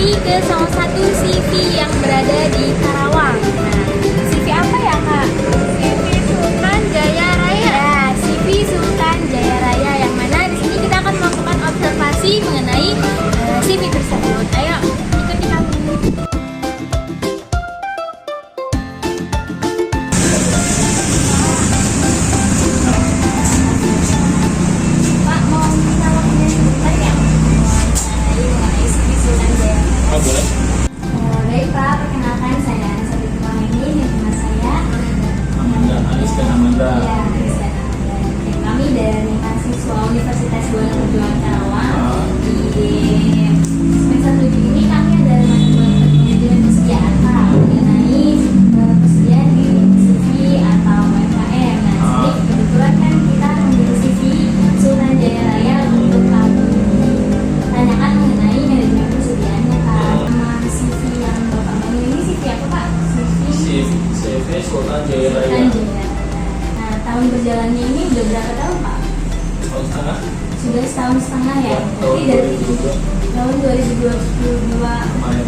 pergi ke salah satu CV yang berada di Karawang. Nah, CV apa ya Kak? CV Sultan Jaya Raya. Ya, CV Sultan Jaya Raya yang mana di sini kita akan melakukan observasi mengenai CV tersebut. Ayo ikuti kami. Pak mau minta waktunya sebentar ya? Mengenai CV Sultan Jaya Raya. Oh, boleh. Baik Pak, perkenalkan saya Anissa Bintu ini dan teman saya Amanda, Anis dan Amanda. Ya, Anissa dan Amanda. Dan kami dari mahasiswa Universitas Buana Perjuangan Karawang. Di semester 7 ini kami ada pengajian persediaan Pak mengenai persediaan di CV atau UMKM. Nah, di sini kebetulan kan kita menjadi CV Sultan Jaya Raya untuk kami tanyakan mengenai manajemen persediaannya Pak. Nama CV yang Bapak mau ini CV apa Pak? CV Sultan Jaya Raya. Sultan Jaya Raya. Nah, tahun berjalannya ini udah berapa tahun Pak? Tahun setengah. Sudah setahun setengah ya. Tahun Berarti dari 2022 tahun 2022 kemarin.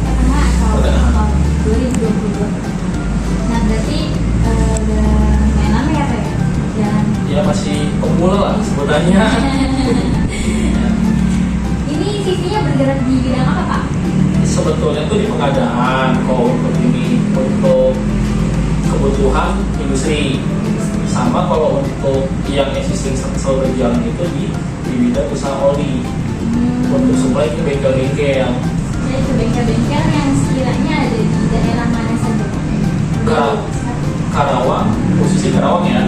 pertengahan atau Pertengahan. awal 2022. Nah, berarti udah lumayan lama ya Pak ya? Jalan. Ya masih pemula lah sebutannya. Ini CV-nya bergerak di bidang apa Pak? Sebetulnya tuh di pengadaan kalau untuk ini untuk kebutuhan industri. Sama kalau untuk yang existing selalu berjalan itu di bidang usaha oli untuk supply ke bengkel-bengkel. Jadi ke bengkel-bengkel yang sekiranya ada di daerah mana saja? Karawang, khususnya Karawang ya.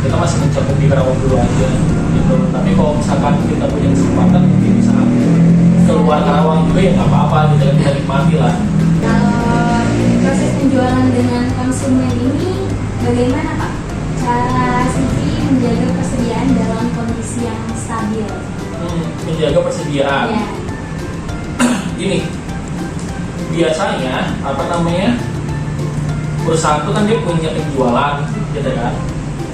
Kita masih mencakup di Karawang dulu aja gitu. Tapi kalau misalkan kita punya kesempatan mungkin bisa keluar Karawang juga ya nggak apa-apa, gitu kan, kita nikmati lah. Kalau proses penjualan dengan konsumen ini bagaimana Pak? Cara CV menjaga persediaan dalam kondisi yang stabil. Menjaga persediaan. Ya. Gini, biasanya apa namanya perusahaan itu kan dia punya penjualan, gitu kan.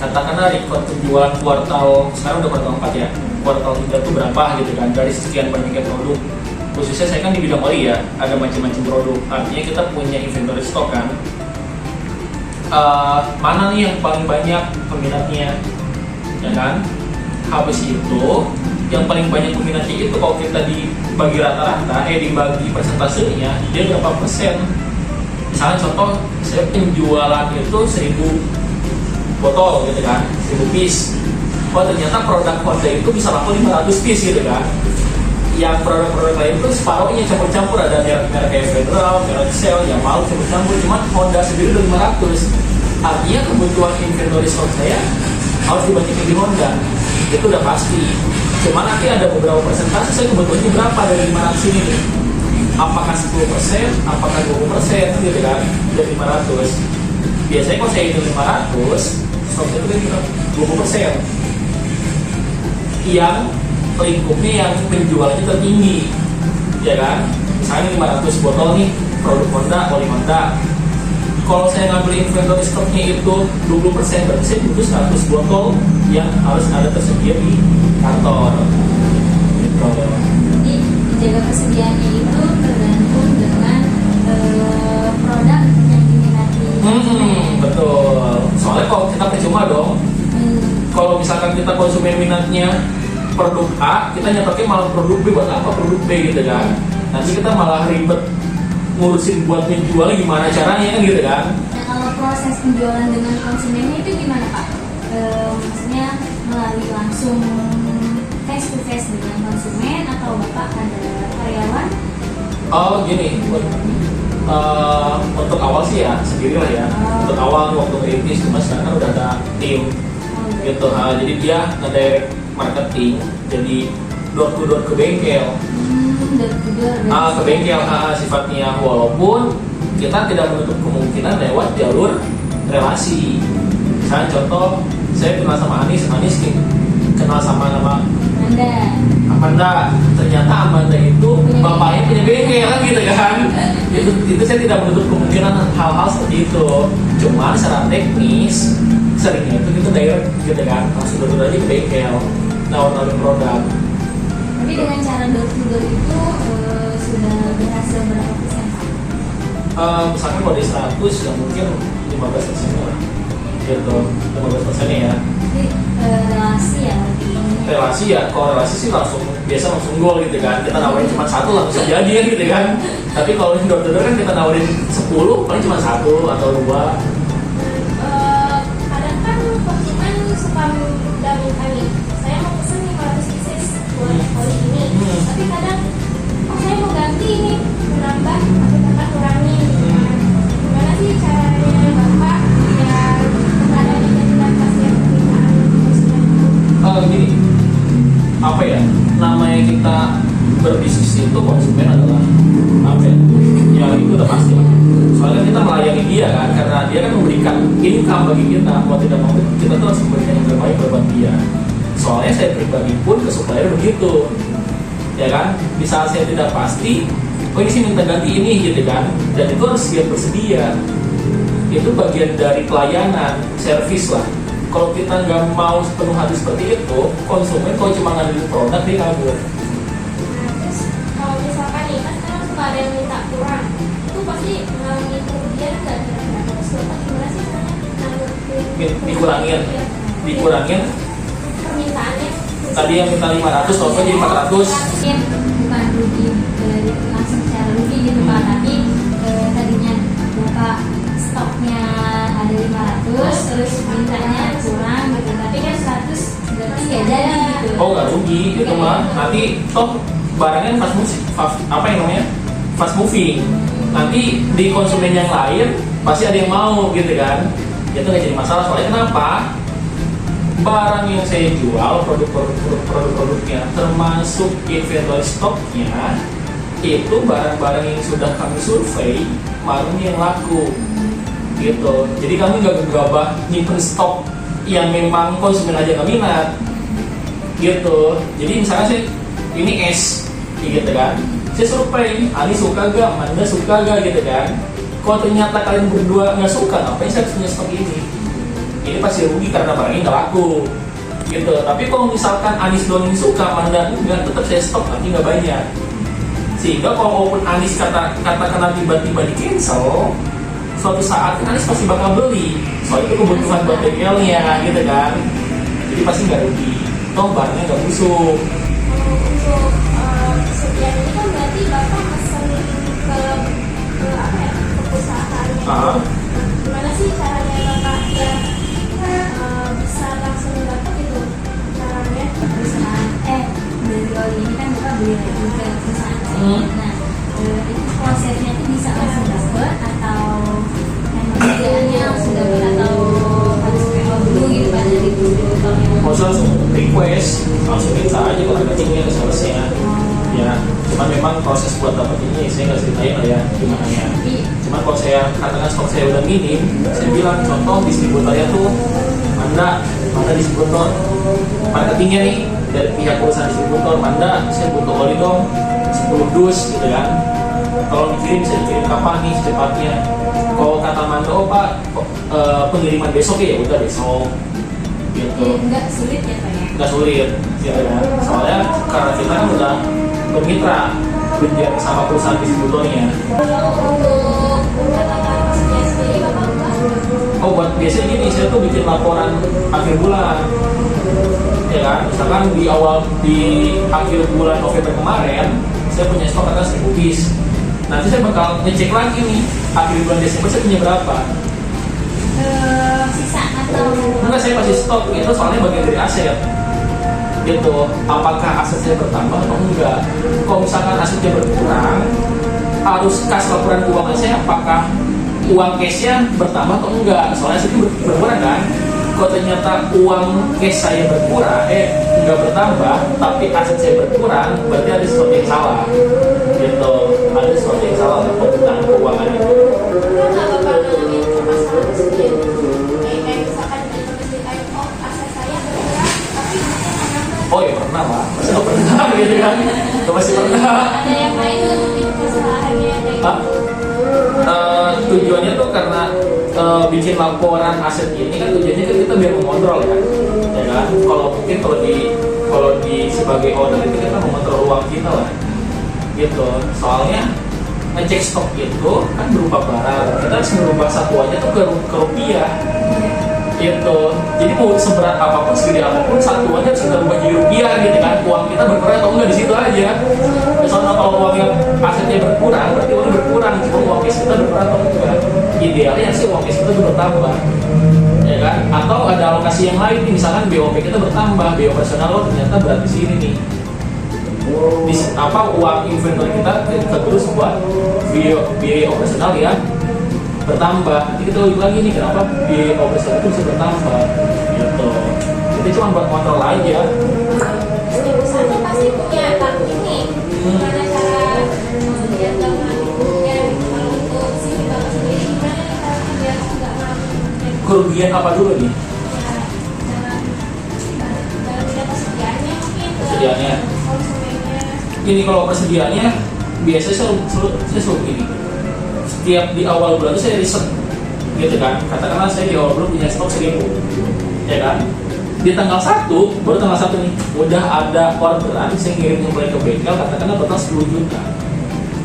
Katakanlah record penjualan kuartal sekarang udah kuartal 4 ya, kuartal 3 itu berapa gitu kan dari sekian banyaknya produk. Khususnya saya kan di bidang oli ya, ada macam-macam produk. Artinya kita punya inventory stok kan. Mana nih yang paling banyak peminatnya, ya kan? Habis itu yang paling banyak peminatnya itu kalau kita dibagi rata-rata, dibagi persentasenya, dia berapa persen? Misalnya contoh, saya penjualan itu 1000 botol gitu kan, 1000 piece. Oh ternyata produk Honda itu bisa laku 500 piece gitu kan. Yang produk-produk lain itu separuhnya campur-campur, ada merek-merek kayak Federal, merek Shell, yang mau campur-campur, cuma Honda sendiri udah 500. Artinya kebutuhan inventory stock saya harus dibandingkan di Honda, itu udah pasti. Cuma nanti ada beberapa persentase saya kebutuhannya berapa dari 500 ini nih. Apakah 10%, apakah 20% gitu kan, dari 500. Biasanya kalau saya hitung 500, stoknya itu kan 20%. Yang lingkupnya yang penjualannya tertinggi, ya kan? Misalnya 500 botol nih produk Honda, oli Honda. Kalau saya ngambil inventory stoknya itu 20%, berarti saya butuh 100 botol yang harus ada tersedia di kantor. Gitu. Jadi menjaga persediaannya itu tergantung dengan produk yang diminati. Betul. Soalnya kalau kita percuma dong. Kalau misalkan kita konsumen minatnya produk A, kita nyatanya malah produk B. Buat apa produk B gitu kan? Nanti kita malah ribet ngurusin buat menjual gimana caranya kan gitu kan? Nah, kalau proses penjualan dengan konsumennya itu gimana Pak? Maksudnya melalui langsung face to face dengan konsumen atau Bapak ada karyawan? Oh gini, untuk awal sih ya sendiri lah ya. Untuk awal waktu merintis, cuma sekarang kan udah ada tim gitu. Jadi dia ngedirect marketing, jadi door to door ke bengkel. Ke bengkel sifatnya, walaupun kita tidak menutup kemungkinan lewat jalur relasi. Misalnya contoh, saya kenal sama Anis kenal sama nama Amanda. Ternyata Amanda itu bapaknya punya bengkel kan gitu kan. Itu saya tidak menutup kemungkinan hal-hal seperti itu. Cuma secara teknis seringnya itu kita direct gitu kan, langsung door aja ke bengkel, nawarin produk. Tapi dengan cara door to door itu sudah berhasil berapa persen Pak? Misalkan kalau di 100 ya mungkin 15% lah gitu, 15% ya. Jadi relasi ya lebih Relasi ya, kalau relasi sih biasa langsung gol gitu kan, kita nawarin cuma 1 langsung jadi gitu kan. Tapi kalau di door kan kita nawarin 10 paling cuma 1 atau 2. kadang kan konsumen suka dari kami, saya mau pesen 500 pieces buat kali ini, tapi kadang saya mau ganti ini, menambah atau kakak kurangi gitu kan. Gimana sih caranya Bapak biar kepada dan pasien permintaan konsumen? Gini, apa ya, namanya kita berbisnis itu konsumen adalah apa ya, ya itu udah pasti lah. Soalnya kita melayani dia kan, karena dia kan memberikan income bagi kita, mau tidak mau kita tuh harus memberikan yang terbaik buat dia. Soalnya saya pribadi pun ke supplier begitu, ya kan, di saat saya tidak pasti, oh ini sih minta ganti ini gitu kan, dan itu harus siap bersedia. Itu bagian dari pelayanan, servis lah. Kalau kita nggak mau sepenuh hati seperti itu, konsumen kalau cuma ngambil produk dia kabur. Nah, terus kalau misalkan nih kan sekarang suka ada yang minta kurang, itu pasti ngalamin kerugian nggak kira-kira? Terus Bapak gimana sih caranya Dikurangin permintaannya? tadi yang minta 500 kalau jadi 400. Mungkin bukan rugi langsung secara rugi gitu Pak, tapi tadinya Bapak stoknya ada 500 terus mintanya kurang gitu, tapi kan 100 berarti nggak jadi gitu. Oh nggak rugi itu mah, nanti toh barangnya fast moving, nanti di konsumen yang lain pasti ada yang mau gitu kan, itu nggak jadi masalah. Soalnya kenapa, barang yang saya jual, produk-produknya termasuk inventory stoknya itu barang-barang yang sudah kami survei malam yang laku gitu. Jadi kami nggak gegabah nyimpen stok yang memang konsumen aja nggak minat gitu. Jadi misalnya sih ini es gitu kan, saya survei, Ani suka gak, Manda suka gak gitu kan. Kalau ternyata kalian berdua nggak suka, ngapain saya harus punya stok ini? Ini pasti rugi karena barangnya nggak laku gitu. Tapi kalau misalkan Anis doang yang suka, Manda enggak, tetap saya stok tapi nggak banyak. Sehingga kalaupun Anis katakan tiba-tiba di cancel, suatu saat kan Anis pasti bakal beli. Soalnya itu kebutuhan buat bengkelnya gitu kan. Jadi pasti nggak rugi. Toh barangnya nggak busuk. Untuk kesediaan ini kan berarti Bapak pesen ke apa ya, ke perusahaannya. Gimana sih caranya Bapak biar bisa langsung dapat itu caranya? Perusahaan dari oli ini kan Bapak beli lagi ke perusahaan saya. Nah, itu prosesnya itu bisa langsung dapat atau memang kerjaannya langsung dapat atau harus PO dulu gitu kan dari dulu? Mau langsung request, langsung minta aja kalau ada tinggi ke salesnya. Ya, cuman memang proses buat dapat ini saya nggak ceritain lah ya gimana ya. Cuman kalau saya katakan stok saya udah minim, saya bilang contoh distributornya tuh mana distributor marketingnya nih dari pihak perusahaan distributor, Manda saya butuh oli dong 10 dus gitu kan. Kalau dikirim bisa dikirim kapan nih secepatnya. Kalau kata Manda, oh Pak pengiriman besok ya udah besok gitu. Nggak sulit ya Pak ya? Nggak sulit gitu kan. Soalnya karena kita kan udah bermitra sama perusahaan distributornya. Kalau untuk catatan pasnya sendiri Bapak buat? Oh buat biasanya gini, saya tuh bikin laporan akhir bulan ya kan. Misalkan di akhir bulan November kemarin saya punya stok atas 1000 piece. Nanti saya bakal ngecek lagi nih akhir bulan Desember saya punya berapa. Sisa atau? Enggak, saya masih stok itu soalnya bagian dari aset gitu. Apakah aset saya bertambah atau enggak? Kalau misalkan asetnya berkurang, harus kas laporan keuangan saya apakah uang cashnya bertambah atau enggak. Soalnya asetnya berkurang kan. Kalau ternyata uang cash saya berkurang, enggak bertambah, tapi aset saya berkurang, berarti ada sesuatu yang salah gitu. Ada sesuatu yang salah dalam penggunaan keuangan itu. Nggak Bapak ngalamin masalah sendiri? Kayak misalkan diceritain, oh aset saya berkurang, tapi mungkin menambah. Oh ya pernah lah, masih nggak pernah gitu kan. Masih pernah. Ada yang lain nutupin kesalahannya kayak gitu? Tujuannya tuh karena bikin laporan aset ini kan tujuannya kan kita biar mengontrol ya kan. Kalau mungkin kalau di sebagai owner itu kita mengontrol uang kita lah gitu. Soalnya ngecek stok itu kan berupa barang, kita harus merubah satuannya tuh ke rupiah gitu. Jadi mau seberat apapun, segede apapun, satuannya harus kita rubah jadi rupiah gitu kan. Uang kita berkurang atau enggak di situ aja. Misalnya kalau uangnya asetnya berkurang, berarti uangnya berkurang. Cuma uang cash kita berkurang atau enggak. Idealnya sih uang cash kita bertambah, ya kan? Atau ada alokasi yang lain nih, misalkan BOP kita bertambah, BO operasional lo ternyata berat di sini nih. Uang inventory kita terus buat biaya operasional ya bertambah. Nanti kita ulik lagi nih kenapa biaya operasional itu bisa bertambah gitu. Itu cuma buat kontrol aja. Setiap perusahaan tuh pasti punya ini gimana cara dia nggak mengaturnya gitu. Kalau untuk si bapak sendiri gimana nih caranya biar nggak mengaturnya? Kerugian apa dulu nih? Dalam tidak persediaannya mungkin Persediaannya. konsumennya. Ini kalau persediaannya biasanya saya selalu gini. Setiap di awal bulan itu saya riset gitu kan. Katakanlah saya di awal bulan punya stok 1000, ya kan? Di tanggal 1, baru tanggal 1 nih, udah ada orderan saya ngirim mulai ke bengkel, katakanlah total 10 juta.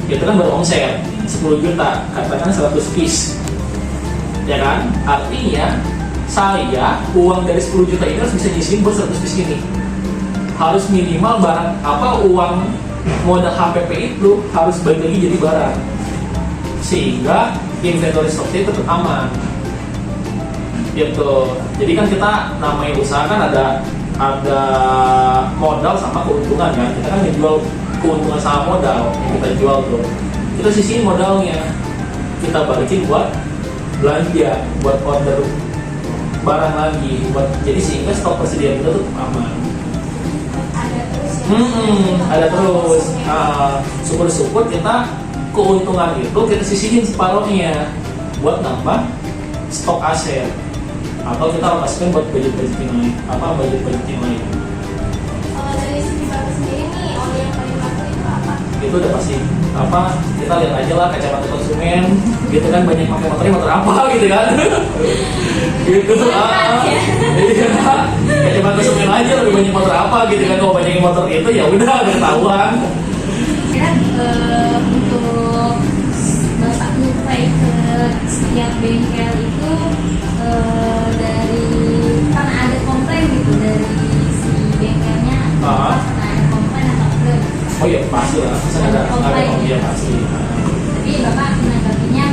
Itu kan baru omset 10 juta, katakan 100 piece, ya kan? Artinya saya uang dari 10 juta ini harus bisa nyisihin buat 100 piece ini. Harus minimal barang uang modal HPP itu harus balik lagi jadi barang, sehingga inventory stoknya tetap aman gitu. Jadi kan kita namanya usaha kan ada modal sama keuntungan kan. Kita kan menjual keuntungan sama modal yang kita jual tuh, kita sisihin modalnya, kita balikin buat belanja, buat order barang lagi, jadi sehingga stok persediaan kita tetap aman. Ada terus. Syukur-syukur kita keuntungan itu kita sisihin separohnya buat nambah stok aset, atau kita alokasikan buat budget yang lain, budget yang lain. Kalau dari sisi bapak sendiri nih, oleh yang paling laku itu apa? Itu udah pasti kita lihat aja lah kacamata konsumen gitu kan, banyak pakai motor apa gitu kan. Gitu. Iya. Kacamata konsumen aja lebih banyak motor apa gitu kan. Kalau banyak motor itu ya udah ketahuan. Untuk bapak nyuplai ke setiap bengkel itu dari karena ada komplain gitu dari si bengkelnya, karena ada komplain atau belum? Oh iya pasti lah, ada komplain ya pasti. Tapi bapak menanggapinya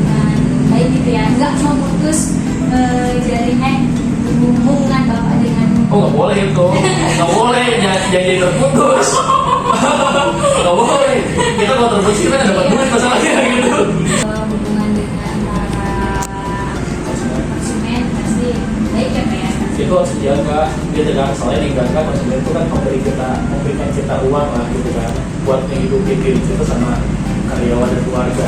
dengan baik gitu ya, nggak memutus jaringan hubungan bapak dengan. Oh nggak boleh itu, nggak boleh, jangan terputus. Nggak boleh, kita kalau terputus kita nggak dapat duit masalahnya gitu. Hubungan dengan para konsumen pasti baik ya pak ya. Itu harus dijaga gitu kan, soalnya dijaga konsumen itu kan memberikan kita uang lah gitu kan, buat menghidupi diri kita sama karyawan dan keluarga.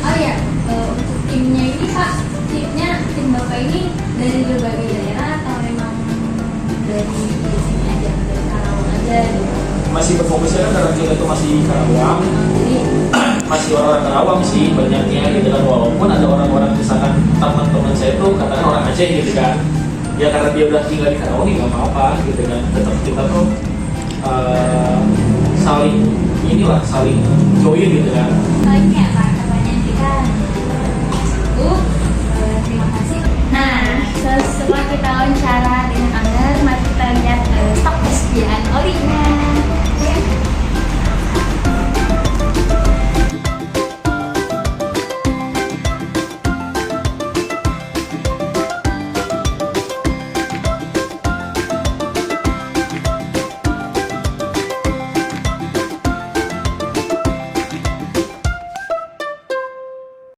Oh ya, untuk timnya ini pak, tim bapak ini dari berbagai daerah atau memang dari sini aja, dari Karawang aja gitu? Masih berfokusnya kan karena kita itu masih Karawang, masih orang Karawang sih banyaknya gitu kan, walaupun ada orang-orang misalkan teman-teman saya tuh katakan orang Aceh gitu kan, ya karena dia udah tinggal di Karawang ya nggak apa-apa gitu kan, tetap kita tuh saling join gitu kan. Lagi ya pak, pertanyaan kita itu terima kasih. Nah, setelah kita wawancara dengan Anggar, mari kita lihat stok persediaan oli.